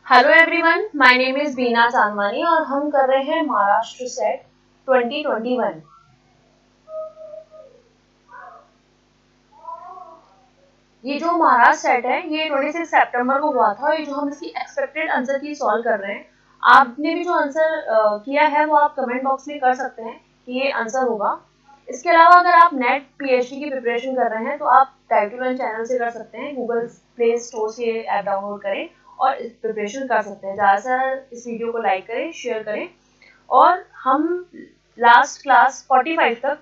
Hello everyone, my name is Beena Chandwani और हम कर रहे हैं महाराष्ट्र सेट 2021। ये जो महाराष्ट्र सेट है ये 26 सितंबर को हुआ था। ये जो हम इसकी एक्सपेक्टेड आंसर की सॉल्व कर रहे हैं, आपने भी जो आंसर किया है वो आप कमेंट बॉक्स में कर सकते हैं कि ये आंसर होगा। इसके अलावा अगर आप नेट पीएचडी की प्रिपरेशन कर रहे हैं तो आप टाइटल चैनल से कर सकते हैं। गूगल प्ले स्टोर से ऐप डाउनलोड करें और इस प्रिपरेशन कर सकते हैं। ज़्यादा से ज़्यादा इस वीडियो को लाइक करें, शेयर करें। और हम लास्ट क्लास 45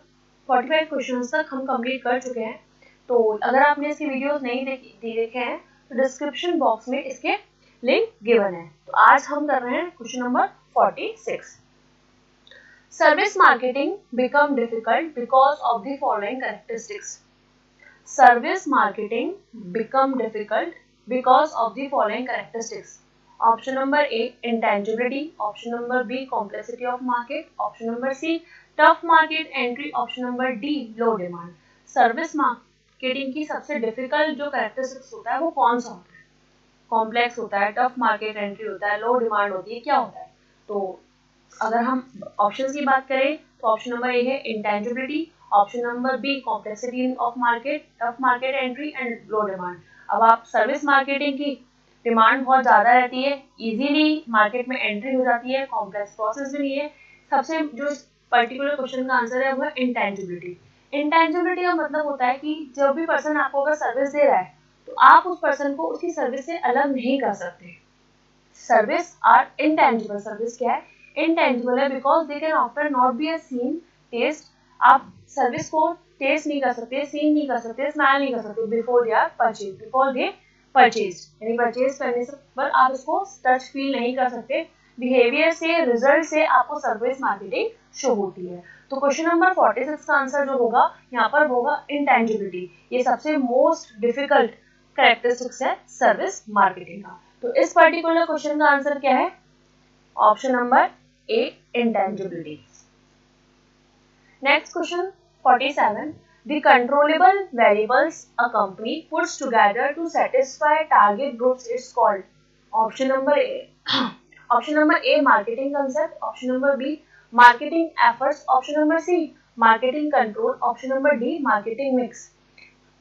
क्वेश्चंस तक हम कंप्लीट कर चुके हैं। तो अगर आपने इसकी वीडियोस नहीं देखे हैं तो डिस्क्रिप्शन बॉक्स में इसके लिंक गिवन है। तो आज हम कर रहे हैं question number 46। Service marketing become difficult because of the following characteristics. Service marketing become difficult because of the following characteristics. Option number A, intangibility. Option number B, complexity of market. Option number C, tough market entry. Option number D, low demand. Service marketing की सबसे difficult जो characteristics होता है वो कौन सा होता है? कॉम्प्लेक्स होता है, टफ मार्केट एंट्री होता है, लो डिमांड होती है, क्या होता है? तो अगर हम ऑप्शंस की बात करें तो ऑप्शन नंबर ए है intangibility, option number B complexity of market, tough market entry and low demand. अब आप सर्विस मार्केटिंग की डिमांड बहुत ज़्यादा रहती है, इजीली मार्केट में एंट्री हो जाती है, कॉम्प्लेक्स प्रोसेस भी नहीं है। सबसे जो पर्टिकुलर क्वेश्चन का आंसर है वो है इंटेंजिबिलिटी। इंटेंजिबिलिटी का मतलब होता है कि जब भी पर्सन आपको अगर सर्विस दे रहा है तो आप उस पर्सन को उसकी सर्विस से अलग नहीं कर सकते। Service are intangible. सर्विस क्या है? इंटेंजिबल है because they can offer not be a seen taste. आप सर्विस को टेस्ट नहीं कर सकते, सीन नहीं कर सकते, स्मेल नहीं कर सकते बिफोर दे परचेज यानी परचेज करने से पर आप इसको टच फील नहीं कर सकते। बिहेवियर से, रिजल्ट से आपको सर्विस मार्केटिंग शो होती है। तो क्वेश्चन नंबर 46 का आंसर जो होगा यहाँ पर होगा इंटेंजिबिलिटी। ये सबसे मोस्ट डिफिकल्ट कैरेक्टरिस्टिक्स है सर्विस मार्केटिंग का। तो इस पर्टिकुलर क्वेश्चन का आंसर क्या है? Option number A, intangibility. Next question 47. The controllable variables a company puts together to satisfy target groups is called. Option number A. Option number A, marketing concept. Option number B, marketing efforts. Option number C, marketing control. Option number D, marketing mix.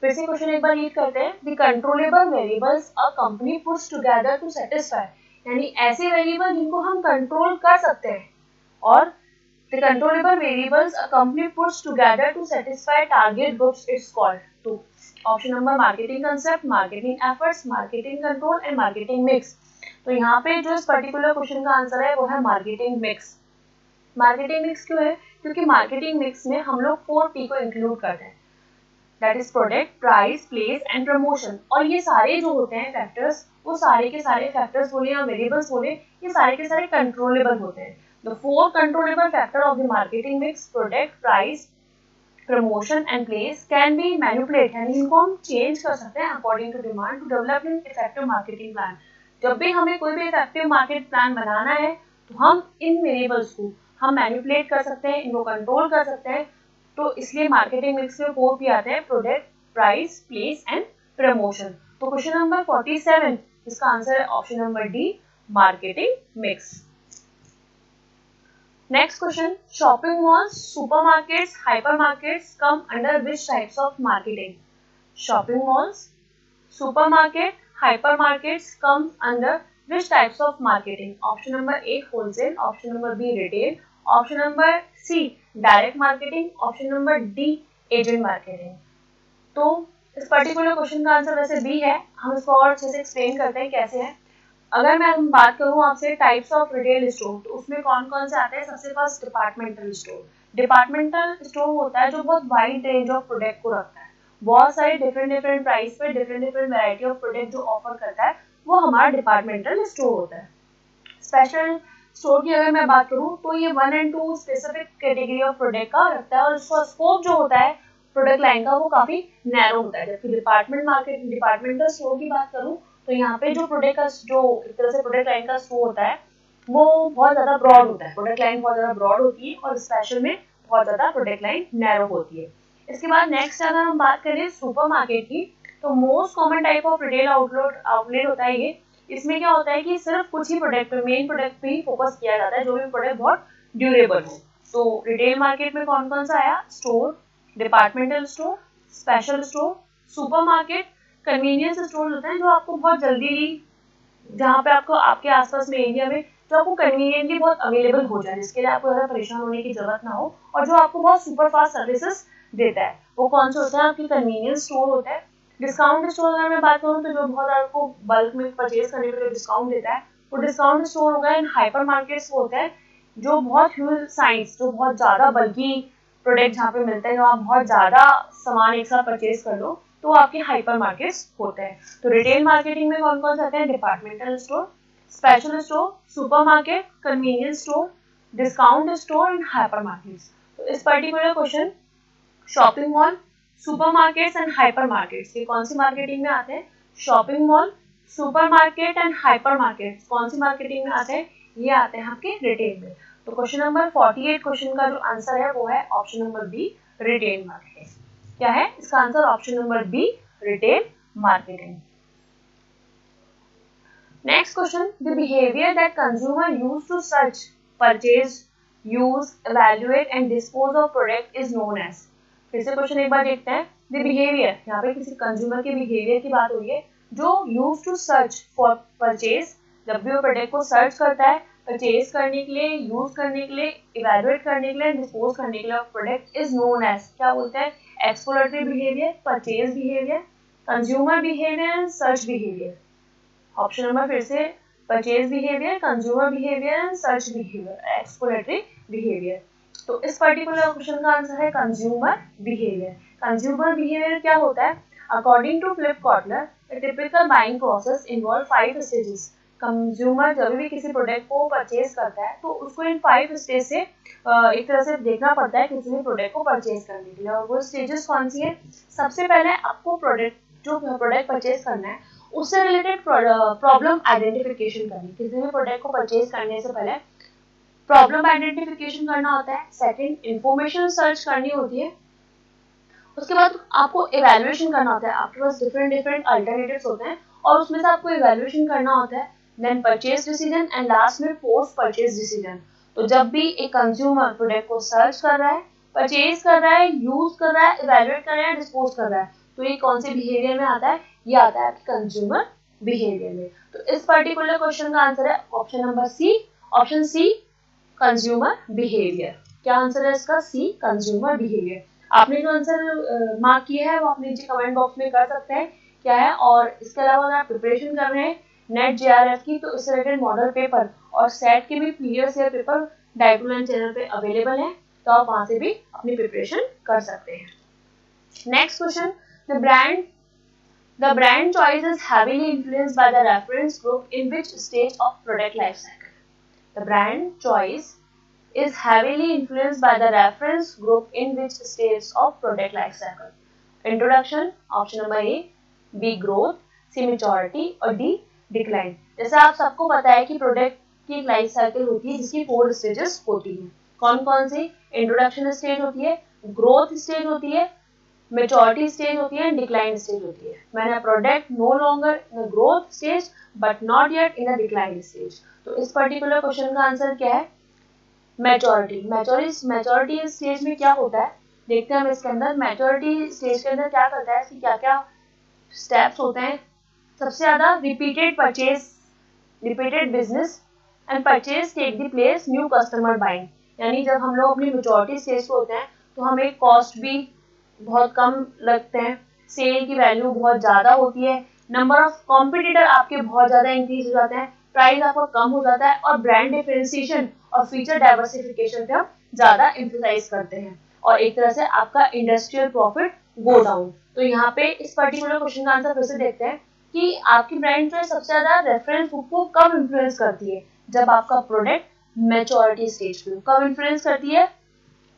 फिर से question एक बार read करते हैं। The controllable variables a company puts together to satisfy, यानी ऐसे variable जिनको हम control कर सकते हैं। और the controllable variables a company puts together to satisfy target groups is called. तो option number marketing concept, marketing efforts, marketing control and marketing mix. तो यहाँ पे जो इस पर्टिकुलर क्वेश्चन का आंसर है वो है marketing mix. मार्केटिंग मिक्स क्यों है? क्योंकि मार्केटिंग मिक्स में हम लोग 4P को इंक्लूड करते हैं, that is product, price, place and promotion. और ये सारे जो होते हैं फैक्टर्स, वो सारे के सारे फैक्टर्स बोले या वेरिएबल्स बोले, ये सारे के सारे कंट्रोलेबल होते हैं। The 4 controllable factor of the marketing mix, product, price, promotion and place, can be manipulate, यानी इनको हम चेंज कर सकते हैं according to demand to develop an effective marketing plan. जब भी हमें कोई भी इफेक्टिव मार्केट प्लान बनाना है तो हम इन वेरिएबल्स को हम मैनिपुलेट कर सकते हैं, इनको कंट्रोल कर सकते हैं। तो इसलिए मार्केटिंग मिक्स में 4P आते हैं, product, price, place and promotion. तो क्वेश्चन नंबर 47 इसका आंसर है option number D, marketing mix. Next question, shopping malls, supermarkets, हाइपरमार्केट्स come under which types of marketing? Shopping malls, supermarket, hypermarkets come under which types of marketing? Option number A, wholesale. Option number B, retail. Option number C, direct marketing. Option number D, agent marketing. तो इस particular question का answer वैसे B है। हम इसको और अच्छे से एक्सप्लेन करते हैं कैसे है। अगर मैं बात करूँ आपसे टाइप्स ऑफ रिटेल स्टोर, तो उसमें कौन कौन से आते हैं? सबसे first departmental store. Departmental store होता है जो बहुत वाइड रेंज ऑफ प्रोडक्ट को रखता है, बहुत सारे डिफरेंट प्राइस पे डिफरेंट वैरायटी ऑफ प्रोडक्ट जो ऑफर करता है, वो हमारा डिपार्टमेंटल स्टोर होता है। स्पेशल स्टोर की अगर मैं बात करूँ तो ये 1 and 2 specific category of product का रखता है और उसका स्कोप जो होता है प्रोडक्ट लाइन का वो काफी नैरो होता है। जबकि डिपार्टमेंटल स्टोर की बात करूँ तो यहाँ पे जो प्रोडक्ट का जो एक तरह से प्रोडक्ट लाइन का स्टोर होता है वो बहुत ज्यादा ब्रॉड होता है, प्रोडक्ट लाइन बहुत ज्यादा ब्रॉड होती है और स्पेशल में बहुत ज्यादा प्रोडक्ट लाइन नैरो होती है। इसके बाद नेक्स्ट अगर हम बात करें सुपरमार्केट की, तो most common type of retail outlet होता है ये इसमें क्या होता है कि सिर्फ कुछ ही प्रोडक्ट पे, मेन प्रोडक्ट पे ही फोकस किया जाता है, जो भी प्रोडक्ट बहुत ड्यूरेबल हो। तो रिटेल मार्केट में कौन कौन सा आया? Store, departmental store, special store, supermarket, convenience store होते हैं जो आपको बहुत जल्दी, जहाँ पे आपको आपके आसपास में एरिया में जो आपको कन्वीनियंटली बहुत अवेलेबल हो जाए, जिसके लिए आपको ज़्यादा परेशान होने की जरूरत ना हो, और जो आपको बहुत सुपर फास्ट सर्विसेज देता है, वो कौन से होते हैं? आपकी कन्वीनियंस स्टोर होता है। डिस्काउंट स्टोर अगर मैं बात करूँ तो जो बहुत आपको बल्क में परचेज करने के लिए डिस्काउंट देता है, वो डिस्काउंट स्टोर होगा। एंड हाइपर मार्केट्स वो होता है जो बहुत ह्यूज साइज, जो बहुत ज्यादा बल्कि प्रोडक्ट जहाँ पे मिलते हैं, जो आप बहुत ज्यादा सामान एक साथ परचेज कर लो, तो आपके हाइपर मार्केट्स होते हैं। तो रिटेल मार्केटिंग में कौन कौन से आते हैं? Departmental store, special store, supermarket, convenience store, discount store and hyper markets. तो इस particular question shopping mall, supermarkets and hyper markets, ये कौन सी मार्केटिंग में आते हैं? Shopping mall, supermarket and hyper markets कौन सी मार्केटिंग में आते हैं? ये आते हैं आपके रिटेल में। तो क्वेश्चन नंबर 48 क्वेश्चन का जो आंसर है वो है option number B, retail marketing. क्या है इसका answer? Option number B, retail marketing. Next question, the behavior that consumer use to search, purchase, use, evaluate and dispose of product is known as। फिर से question एक बार देखते हैं। The behavior, यहाँ पे किसी कंज्यूमर के बिहेवियर की बात हो रही है, जो use to search for purchase, जब भी वो प्रोडक्ट को सर्च करता है परचेज करने के लिए, यूज करने के लिए, इवेल्युएट करने के लिए, डिस्पोज करने के लिए प्रोडक्ट इज नोन एज, क्या बोलते हैं? Exploratory behaviour, purchase behaviour, consumer behaviour, search behaviour. Option number फिर से, purchase behaviour, consumer behaviour and search behaviour, exploratory behaviour. तो इस पर्टिकुलर क्वेश्चन का आंसर है कंज्यूमर बिहेवियर। कंज्यूमर बिहेवियर क्या होता है? According to Philip Kotler, the typical buying process involve 5 stages. Consumer जब भी किसी प्रोडक्ट को परचेज करता है तो उसको इन 5 स्टेज से एक तरह से देखना पड़ता है किसी भी प्रोडक्ट को परचेज करने के लिए। और वो स्टेजेस कौन सी है? सबसे पहले आपको प्रोडक्ट, जो प्रोडक्ट परचेज करना है उससे रिलेटेड प्रॉब्लम आइडेंटिफिकेशन करनी। किसी भी प्रोडक्ट को परचेज करने से पहले प्रॉब्लम आइडेंटिफिकेशन करना होता है। सेकंड, इंफॉर्मेशन सर्च करनी होती है। उसके बाद आपको इवैल्यूएशन करना होता है। आपके पास डिफरेंट अल्टरनेटिव्स होते हैं और उसमें से आपको इवैल्यूएशन करना होता है। Then purchase decision and last में पोस्ट परचेज डिसीजन। तो जब भी एक कंज्यूमर प्रोडक्ट को सर्च कर रहा है, परचेज कर रहा है, यूज कर रहा है, इवैल्यूएट कर रहा है, डिस्पोज कर रहा है, तो ये कौन से बिहेवियर में आता है? ये आता है आपके कंज्यूमर बिहेवियर में। तो इस पर्टिकुलर क्वेश्चन का आंसर है option number C, option C, consumer behaviour. क्या आंसर है इसका? C, consumer behaviour. आपने जो आंसर मार्क किया है वो आप नीचे कमेंट बॉक्स में कर सकते हैं क्या है। और इसके अलावा अगर आप प्रिपरेशन कर रहे हैं नेट जेआरएफ की, तो इससे रिलेटेड मॉडल पेपर और सेट के भी प्रीवियस ईयर पेपर डाइटूलाइन चैनल पे अवेलेबल है, तो आप वहां से भी अपनी प्रिपरेशन कर सकते हैं। Next question, the brand choice is heavily influenced by the reference group in which stage of product life cycle? The brand choice is heavily influenced by the reference group in which stage of product life cycle? Introduction, option number A, B growth, C maturity और D decline। जैसे आप सबको पता है कि product की एक life cycle होती है जिसकी 4 स्टेजेस होती है। कौन कौन सी? इंट्रोडक्शन स्टेज होती है, ग्रोथ स्टेज होती है, मेच्योरिटी स्टेज होती है, डिक्लाइन स्टेज होती है। मैंने product no longer in the growth stage but not yet in the decline stage. तो इस पर्टिकुलर क्वेश्चन का आंसर क्या है? मैच्योरिटी स्टेज में क्या होता है देखते हैं हम इसके अंदर। मैच्योरिटी स्टेज के अंदर क्या करता है कि क्या क्या स्टेप्स होते हैं? सबसे ज्यादा repeated purchase, repeated business and purchase take the place new customer buying. यानी जब हम लोग अपनी मेच्योरिटी स्टेज पे होते हैं तो हमें कॉस्ट भी बहुत कम लगते हैं, सेल की वैल्यू बहुत ज्यादा होती है, नंबर ऑफ कॉम्पिटिटर आपके बहुत ज्यादा इंक्रीज हो जाते हैं, प्राइस आपका कम हो जाता है और ब्रांड डिफरेंशिएशन और फीचर डाइवर्सिफिकेशन पे हम ज्यादा एम्फसाइज करते हैं और एक तरह से आपका इंडस्ट्रियल प्रॉफिट गो डाउन। तो यहाँ पे इस पर्टिकुलर क्वेश्चन का आंसर फिर से देखते हैं कि आपकी ब्रांड जो है सबसे ज्यादा रेफरेंस ग्रुप को कब इन्फ्लुएंस करती है? जब आपका प्रोडक्ट मैच्योरिटी स्टेज पे। कब इन्फ्लुएंस करती है?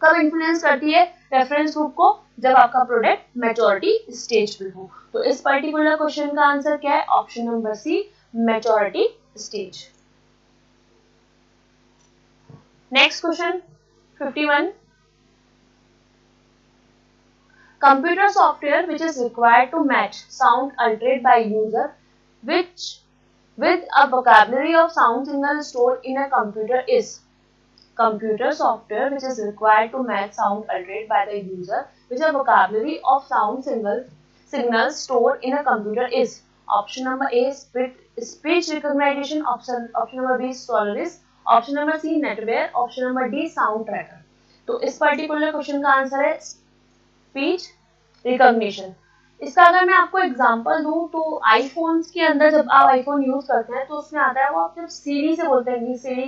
कब इन्फ्लुएंस करती है रेफरेंस ग्रुप को? जब आपका प्रोडक्ट मैच्योरिटी स्टेज पे हो। तो इस पर्टिकुलर क्वेश्चन का आंसर क्या है? Option number C, maturity stage. Next question 51, computer software which is required to match sound altered by user, which with a vocabulary of sound signals stored in a computer is computer software which is required to match sound uttered by the user which a vocabulary of sound signals stored in a computer is. Option number A speech recognition, option number B Solaris, option number C Netware, option number D sound tracker. तो इस particular question का answer है speech recognition. इसका अगर मैं आपको example दूं तो आईफोन के अंदर जब आप आईफोन यूज करते हैं तो उसमें आता है वो आप जब सीरी से बोलते हैं कि Siri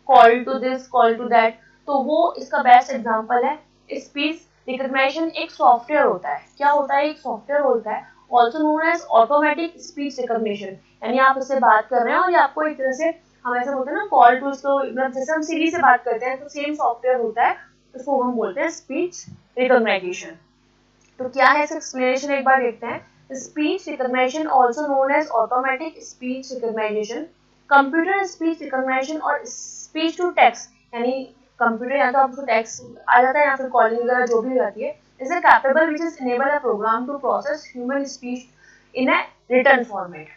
call to this call to that, तो वो इसका बेस्ट एग्जांपल है. स्पीच रिकॉग्निशन एक सॉफ्टवेयर होता है. क्या होता है? एक सॉफ्टवेयर होता है also known as automatic speech recognition. यानी आप उससे बात कर रहे हैं और ये आपको एक तरह से हम ऐसे बोलते हैं ना कॉल टू, इसको जैसे हम सीरी से बात करते हैं तो सेम सॉफ्टवेयर होता है, उसको हम बोलते हैं स्पीच रिकॉग्निशन. तो क्या है इसका एक्सप्लेनेशन एक बार देखते हैं. Speech recognition also known as automatic speech recognition, computer speech recognition और स्पीच टू टेक्स्ट, यानी कंप्यूटर या तो आपको टेक्स्ट आ जाता है या फिर कॉलिंग वगैरह जो भी रहती है, is a capable which is enable a program to process human speech in a written format.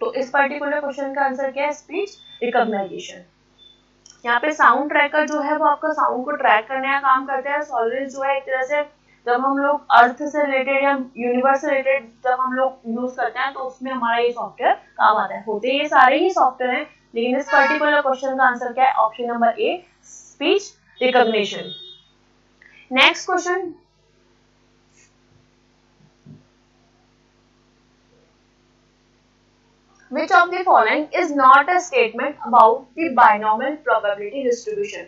तो इस पर्टिकुलर क्वेश्चन का आंसर क्या है? Speech recognition. यहाँ पे साउंड ट्रैकर जो है वो आपका साउंड को ट्रैक करने का काम करते हैं. सॉलिरिस जो है एक तरह से जब हम लोग अर्थ से रिलेटेड या यूनिवर्स से रिलेटेड जब हम लोग यूज करते हैं तो उसमें हमारा ये सॉफ्टवेयर काम आता है. होते ये सारे ही सॉफ्टवेयर हैं, लेकिन इस पर्टिकुलर क्वेश्चन का आंसर क्या है? Option number a speech recognition. Next question. Which of the following is not a statement about the binomial probability distribution?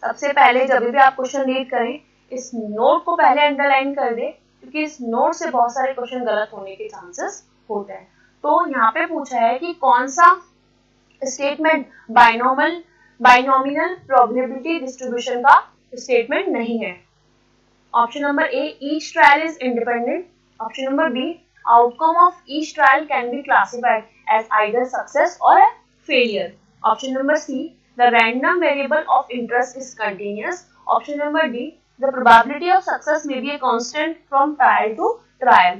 सबसे पहले जब भी आप क्वेश्चन रीड करें इस नोट को पहले अंडरलाइन कर दे, क्योंकि इस नोट से बहुत सारे क्वेश्चन गलत होने के चांसेस होते हैं. तो यहाँ पे पूछा है कि कौन सा स्टेटमेंट बाइनोमिनल प्रोबेबिलिटी डिस्ट्रीब्यूशन का स्टेटमेंट नहीं है. Option number A each trial is independent, option number B outcome of each trial can be classified as either success or a failure, option number C the random variable of interest is continuous, option number D the probability of success may be a constant from trial to trial.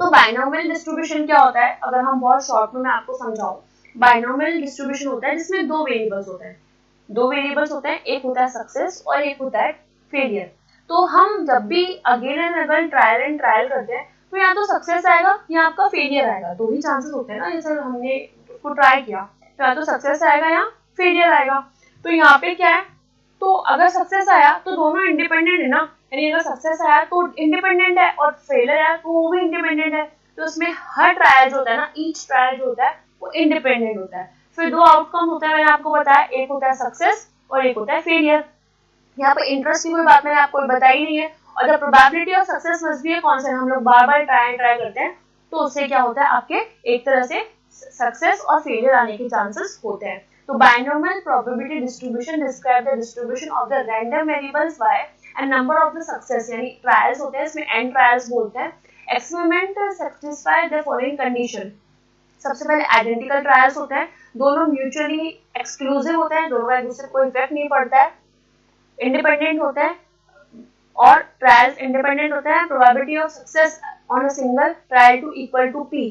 तो binomial distribution क्या होता है? अगर हम बहुत short में मैं आपको समझाऊं, बाइनोमियल डिस्ट्रीब्यूशन होता है जिसमें दो वेरिएबल्स होते हैं. एक होता है सक्सेस और एक होता है फेलियर. तो हम जब भी again and again trial and trial करते हैं तो या तो सक्सेस आएगा या आपका फेलियर आएगा. दो ही चांसेस होते हैं ना, जैसे हमने उसको ट्राई किया तो या तो सक्सेस आएगा या फेलियर आएगा. तो यहाँ पे क्या है? तो अगर सक्सेस आया तो दोनों इंडिपेंडेंट है ना, यानी अगर सक्सेस आया तो इंडिपेंडेंट है और फेलियर आया तो वो भी इंडिपेंडेंट है. तो उसमें हर ट्रायल जो होता है ना, ईच ट्रायल जो होता है वो इंडिपेंडेंट होता है. फिर दो आउटकम होता है, मैंने आपको बताया, एक होता है सक्सेस और एक होता है फेलियर. यहाँ पे इंटरेस्ट की कोई बात मैंने आपको बताई नहीं है. और the probability of success must be constant. हम लोग बार बार ट्राई करते हैं तो उससे क्या होता है? आपके एक तरह से सक्सेस और फेलियर आने के चांसेस होते हैं. तो binomial probability distribution describe the distribution of the random variables by and number of the success, यानी ट्रायल्स होते हैं, इसमें एंड ट्रायल्स बोलते हैं. Experiment satisfy the following condition. सबसे पहले आइडेंटिकल ट्रायल्स होते हैं, दोनों म्यूचुअली एक्सक्लूसिव होते हैं, दोनों का एक दूसरे को कोई इफेक्ट नहीं पड़ता है, इंडिपेंडेंट होते हैं और ट्रायल्स इंडिपेंडेंट होते हैं. Probability of success on a single trial to equal to P.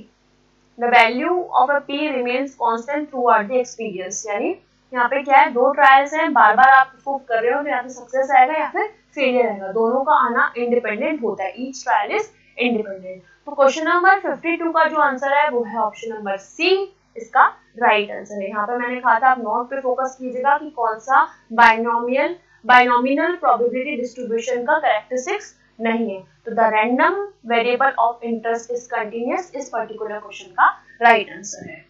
The value of a P remains constant throughout the experience. यानी यहाँ पे क्या है? दो ट्रायल्स हैं, बार बार आप प्रूव कर रहे हो तो या तो सक्सेस आएगा या फिर फेलियर आएगा. दोनों का आना इंडिपेंडेंट होता है. Each trial is independent. तो क्वेश्चन नंबर 52 का जो आंसर है वो है ऑप्शन नंबर सी, इसका राइट आंसर है. यहाँ पे मैंने कहा था आप नोट पे फोकस कीजिएगा कि कौन सा बाइनोमिनल प्रोबेबिलिटी डिस्ट्रीब्यूशन का कैरेक्टरिस्टिक्स नहीं है. तो the random variable of interest is continuous, इस पर्टिकुलर क्वेश्चन का राइट आंसर है.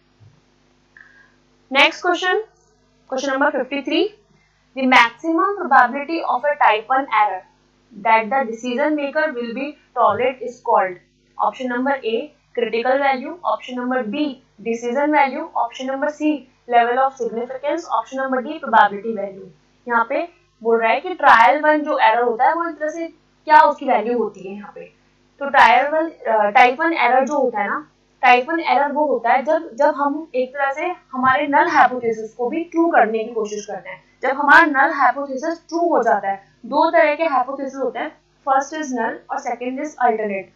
Next question, question number 53. The maximum probability of a type 1 error that the decision maker will be tolerate is called. Option number A critical value, option number B decision value, option number C level of significance, option number D probability value. यहाँ पे बोल रहा है कि trial 1 जो error होता है वो इस तरह से क्या उसकी वैल्यू होती है यहाँ पे. तो टाइप 1 एरर जो होता है ना, टाइप 1 एरर वो होता है जब हम एक तरह से हमारे नल हाइपोथेसिस को भी ट्रू करने की कोशिश करते हैं. जब हमारा नल हाइपोथेसिस ट्रू हो जाता है, दो तरह के हाइपोथेसिस होते हैं, फर्स्ट इज नल और सेकंड इज अल्टरनेट.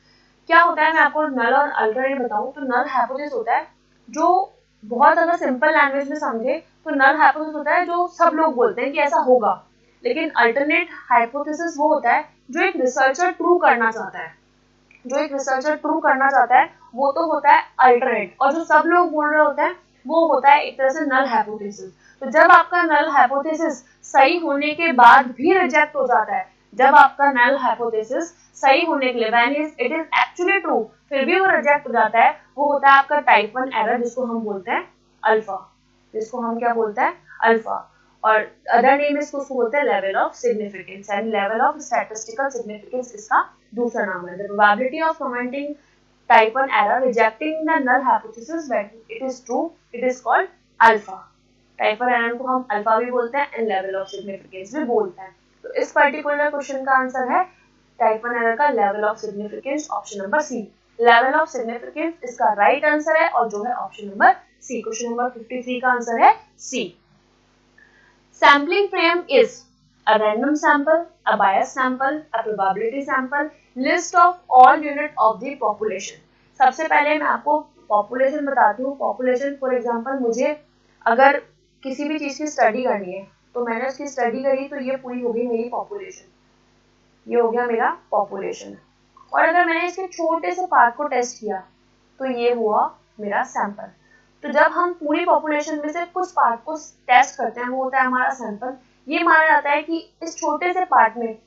क्या होता है मैं आपको नल और अल्टरनेट बताऊं. तो नल हाइपोथेसिस होता है जो बहुत अगर सिंपल लैंग्वेज में समझे तो नल हाइपोथेसिस होता है जो सब लोग बोलते हैं कि ऐसा होगा, लेकिन अल्टरनेट हाइपोथेसिस वो होता है जो एक रिसर्चर ट्रू करना चाहता है, जो एक रिसर्चर ट्रू करना चाहता है वो तो होता है अल्टरनेट, और जो सब लोग बोल रहे होते हैं वो होता है एक तरह से नल हाइपोथेसिस। तो जब आपका नल हाइपोथेसिस सही होने के बाद भी रिजेक्ट हो जाता है, जब आपका नल हाइपोथेसिस सही होने के लिए when it is actually true फिर भी वो रिजेक्ट हो जाता है, वो होता है आपका टाइप 1 एरर, जिसको हम बोलते हैं अल्फा, जिसको हम क्या बोलते हैं अल्फा। और अदर नेम इसको बोलते हैं level of significance, and level of statistical significance इसका दूसरा नाम है। The probability of commenting type 1 error rejecting the null hypothesis when it is true, it is called alpha. Type 1 error को हम अल्फा भी बोलते हैं एंड लेवल ऑफ सिग्निफिकेंस भी बोलते हैं। तो इस पर्टिकुलर क्वेश्चन का आंसर है टाइप 1 एरर का level of significance, option number C. Level of significance इसका राइट आंसर है और जो है option number C. Question number 53 का आंसर है C. Sampling frame is a random sample, a biased sample, a probability sample, list of all unit of the population। सबसे पहले मैं आपको पॉपुलेशन बताती हूँ। पॉपुलेशन फॉर एग्जांपल, मुझे अगर किसी भी चीज की स्टडी करनी है तो मैंने उसकी स्टडी करी तो ये पूरी हो गई मेरी पॉपुलेशन, ये हो गया मेरा पॉपुलेशन। और अगर मैंने इसके छोटे से पार्ट को टेस्ट किया तो ये हुआ मेरा सैंपल। तो जब हम पूरी पॉपुलेशन में से कुछ पार्ट को टेस्ट करते हैं वो होता है हमारा सैंपल। ये माना जाता है कि इस छोटे से पार्ट में,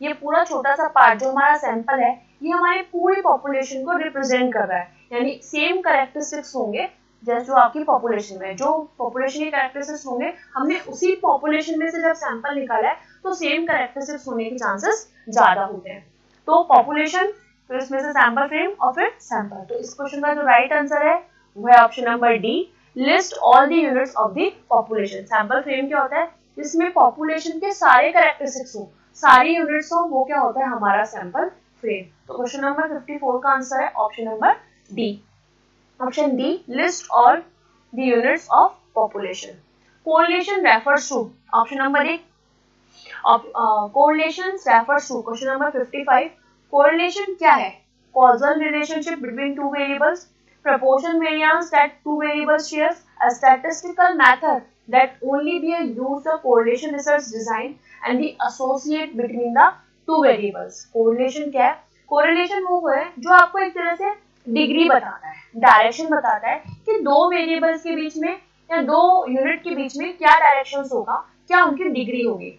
ये पूरा छोटा सा पार्ट जो हमारा सैंपल है ये हमारी पूरी पॉपुलेशन को रिप्रेजेंट कर रहा है, यानी सेम कैरेक्टरिस्टिक्स होंगे जैसे जो आपकी पॉपुलेशन में, जो पॉपुलेशन के कैरेक्टरिस्टिक्स होंगे हमने उसी पॉपुलेशन में से जब सैंपल निकाला है तो सेम कैरेक्टरिस्टिक्स होने के चांसेस ज्यादा होते हैं। तो पॉपुलेशन, फिर इसमें से सैंपल फ्रेम और फिर सैंपल। तो इस क्वेश्चन का जो राइट आंसर है वो है option number D, list all the units of the population. Sample frame क्या होता है, जिसमें पॉपुलेशन के सारे कैरेक्टरिस्टिक्स हो, सारी यूनिट्स हो, वो क्या होता है हमारा सैंपल फ्रेम। तो क्वेश्चन नंबर 54 का आंसर है option number D, option D, list all the units of population. Correlation refers to, option number A, correlation refers to, question number 55। Correlation क्या है, causal relationship between two variables, proportion variance that two variables shares, a statistical method that only be used the correlation research design and the associate between the two variables। correlation क्या है, correlation वो है जो आपको एक तरह से degree बताता है, डायरेक्शन बताता है कि दो वेरिएबल्स के बीच में या दो यूनिट के बीच में क्या डायरेक्शन होगा, क्या उनकी डिग्री होगी।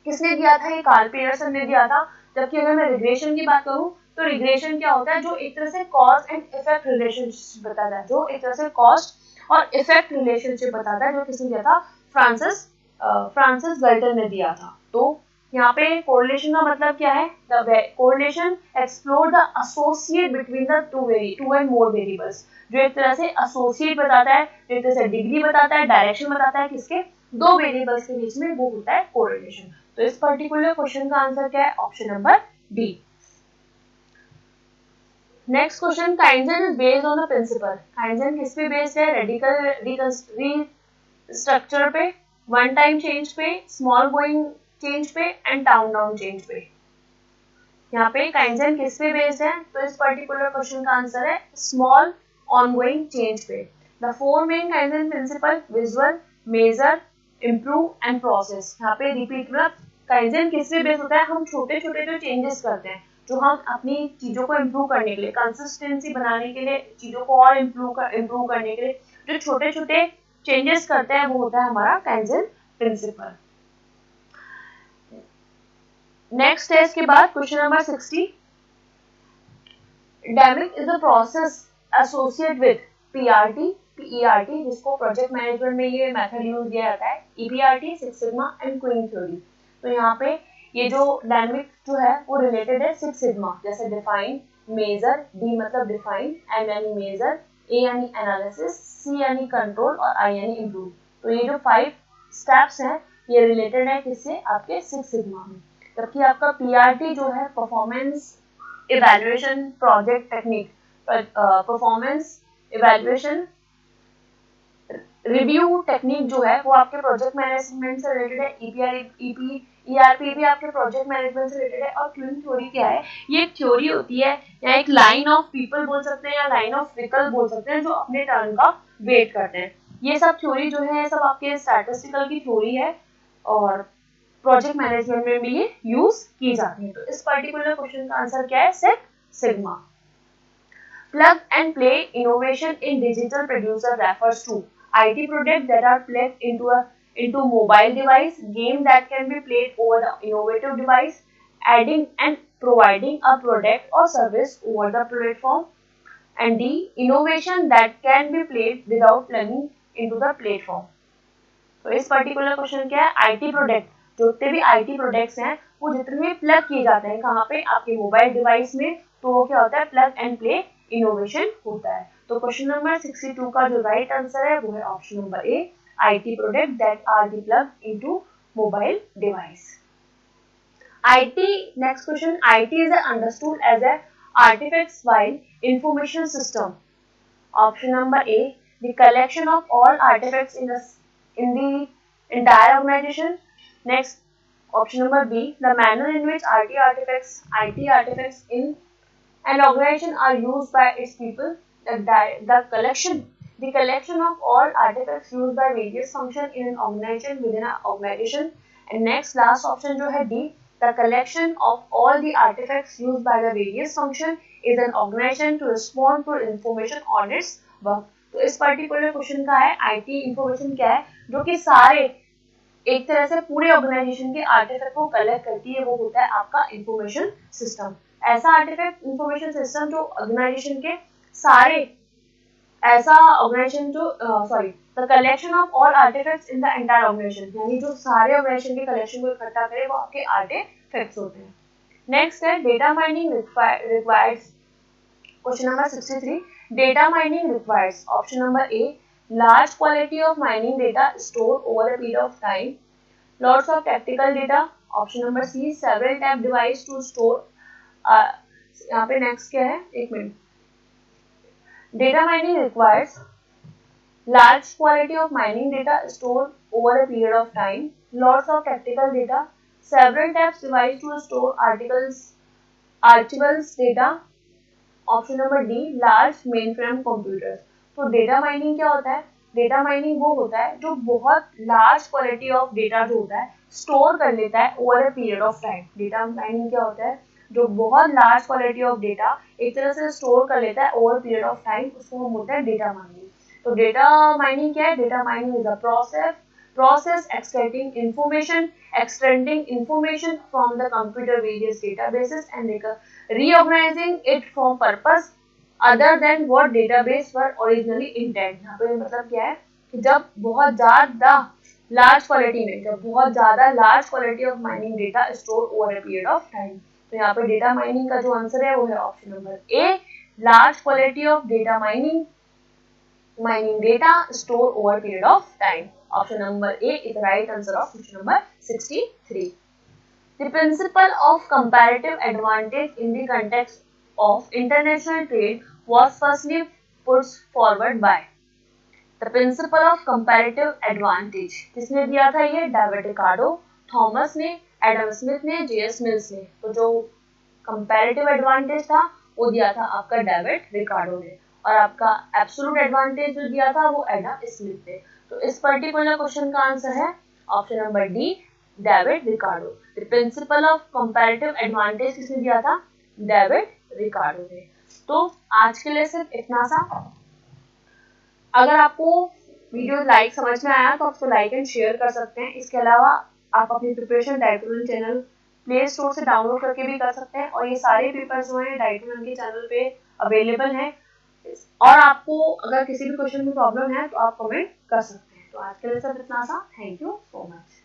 किसने दिया था, ये कार्ल पियर्सन ने दिया था। जबकि अगर मैं रिग्रेशन की बात करूं तो रिग्रेशन क्या होता है, जो एक तरह से कॉज एंड इफेक्ट रिलेशनशिप बताता है, जो एक तरह से कॉस्ट और इफेक्ट रिलेशनशिप बताता है, जो किसने दिया था, फ्रांसिस गल्टन ने दिया था। तो यहाँ पे कोरिलेशन का मतलब क्या है, the correlation explore the associate between the two and more variables, जो एक तरह से एसोसिएट बताता है, जो एक तरह से डिग्री बताता है, डायरेक्शन बताता है किसके, दो वेरिएबल्स के बीच में, वो होता है कोरिलेशन। तो इस पर्टिकुलर क्वेश्चन का आंसर क्या है, option number D. Next question, kaizen is based on the principle. Kaizen किस पे बेस्ड है, रेडिकल रिस्ट्रक्चर पे, वन टाइम चेंज पे, स्मॉल गोइंग चेंज पे एंड टाउन डाउन चेंज पे। यहाँ पे काइंजन किस पे बेस्ड है, तो इस पर्टिकुलर क्वेश्चन का आंसर है स्मॉल ऑनगोइंग चेंज पे। The four main kaizen principle, visual, measure, improve and process. यहाँ पे रिपीट में काइंजन किस पे बेस्ड होता है, हम छोटे छोटे जो चेंजेस करते हैं, जो हम अपनी चीजों को इम्प्रूव करने के लिए, कंसिस्टेंसी बनाने के लिए, चीजों को और इम्प्रूव करने के लिए जो छोटे छोटे चेंजेस करते हैं वो होता है हमारा काइंजन प्रिंसिपल। नेक्स्ट है इसके बाद question number 60। DMAIC is the process associate with PRT, PERT, जिसको प्रोजेक्ट मैनेजमेंट में ये मेथड यूज किया जाता है, EPRT, six sigma and queen theory. तो यहाँ पे ये जो डायनेमिक जो है वो रिलेटेड है सिक्स सिग्मा, जैसे डिफाइन, मेजर, डी मतलब डिफाइन, एम यानी मेजर, ए यानी एनालिसिस, सी यानी कंट्रोल और आई यानी इम्प्रूव। तो ये जो 5 स्टेप्स हैं ये रिलेटेड है किससे, आपके सिक्स सिग्मा में। जबकि आपका पीआरटी जो है performance evaluation project technique, performance evaluation review technique जो है वो आपके प्रोजेक्ट मैनेजमेंट से रिलेटेड है। ERP भी आपके प्रोजेक्ट मैनेजमेंट से रिलेटेड है। और क्यूइंग थ्योरी क्या है? ये एक थ्योरी होती है या एक लाइन ऑफ पीपल बोल सकते हैं या लाइन ऑफ व्हीकल बोल सकते हैं जो अपने टर्न का वेट करते हैं। ये सब थ्योरी जो है सब आपके स्टैटिस्टिकल की थ्योरी है और प्रोजेक्ट मैनेजमेंट में भी ये यूज की जाती है। तो इस पर्टिकुलर क्वेश्चन का आंसर क्या है? Six sigma. Plug and play innovation in digital producer refers to IT products that are plugged into mobile device, game that can be played over the innovative device, adding and providing a product or service over the platform, and D, innovation that can be played without plugging into the platform. तो इस particular question क्या है? IT product, जितने भी IT products हैं वो जितने भी प्लग किए जाते हैं कहाँ पे? आपके मोबाइल डिवाइस में, तो वो क्या होता है? प्लग एंड प्ले इनोवेशन होता है। तो क्वेश्चन नंबर 62 का जो राइट आंसर है वो है option number A, IT product that are be plug into mobile device. IT, next question, IT is understood as a artifacts file information system. Option number A, the collection of all artifacts in the entire organization. Next, option number B, the manner in which IT artifacts in an organization are used by its people. The collection of all artifacts used by various functions in an organization within an organization. And next, last option जो है D, the collection of all the artifacts used by the various function is an organization to respond to information on its work. तो इस particular question का है IT information क्या है? जो कि सारे एक तरह से पूरे ऑर्गेनाइजेशन के आर्टिफैक्ट को कलेक्ट करती है, वो होता है आपका इंफॉर्मेशन सिस्टम। ऐसा आर्टिफैक्ट इंफॉर्मेशन सिस्टम जो ऑर्गेनाइजेशन के सारे ऐसा ऑर्गेनाइजेशन जो sorry the collection of all artefacts in the entire organisation, यानी जो सारे ऑर्गेनाइजेशन के कलेक्शन को इकट्ठा करे वो आपके आर्टिफैक्ट्स होते हैं। नेक्स्ट है data mining requires. Question number 63. Data mining requires option number A, large quality of mining data stored over a period of time. Lots of tactical data. Option number C, several tab device to store. यहाँ पे next क्या है? एक minute. Data mining requires large quality of mining data stored over a period of time. Lots of tactical data. Several tabs device to store archivals data. Option number D, large main frame computers. तो data mining क्या होता है? Data mining वो होता है जो बहुत large quality of data जो होता है स्टोर कर लेता है over a period of time. Data mining क्या होता है? जो बहुत लार्ज क्वालिटी ऑफ डेटा एक तरह से स्टोर कर लेता है ओवर पीरियड ऑफ टाइम, उसको हम बोलते हैं डेटा माइनिंग। तो डेटा माइनिंग क्या है? Data mining is a process extracting information from the computer various databases and reorganizing it from purpose other than what database were originally intended। यहाँ पे मतलब क्या है कि जब बहुत ज़्यादा large quality of mining data store over a period of time. तो यहाँ पे डेटा माइनिंग का जो आंसर है वो है option number A, large quality of data mining data stored over a period of time. Option number A is the right answer of question number 63. The principle of comparative advantage in the context of international trade was firstly put forward by. The principle of comparative advantage किसने दिया था? ये David Ricardo, Thomas ने, Adam Smith ने, JS mills ने। तो जो comparative advantage था वो दिया था आपका डेविड रिकार्डो ने, और आपका एब्सोल्यूट एडवांटेज जो दिया था वो एडम स्मिथ ने। तो इस पर्टिकुलर क्वेश्चन का आंसर है option number D, David Ricardo. The principle of comparative advantage किसने दिया था? डेविड रिकार्डो ने। तो आज के लिए सिर्फ इतना सा। अगर आपको वीडियो लाइक समझ में आया तो आप उसको लाइक एंड शेयर कर सकते हैं। इसके अलावा आप अपनी प्रिपरेशन डाइटोलन चैनल प्ले स्टोर से डाउनलोड करके भी कर सकते हैं, और ये सारे पेपर्स जो हैं डाइटोलन के चैनल पे अवेलेबल हैं। और आपको अगर किसी भी क्वेश्चन में प्रॉब्लम है तो आप कमेंट कर सकते हैं। तो आज के लिए सब इतना सा। Thank you so much.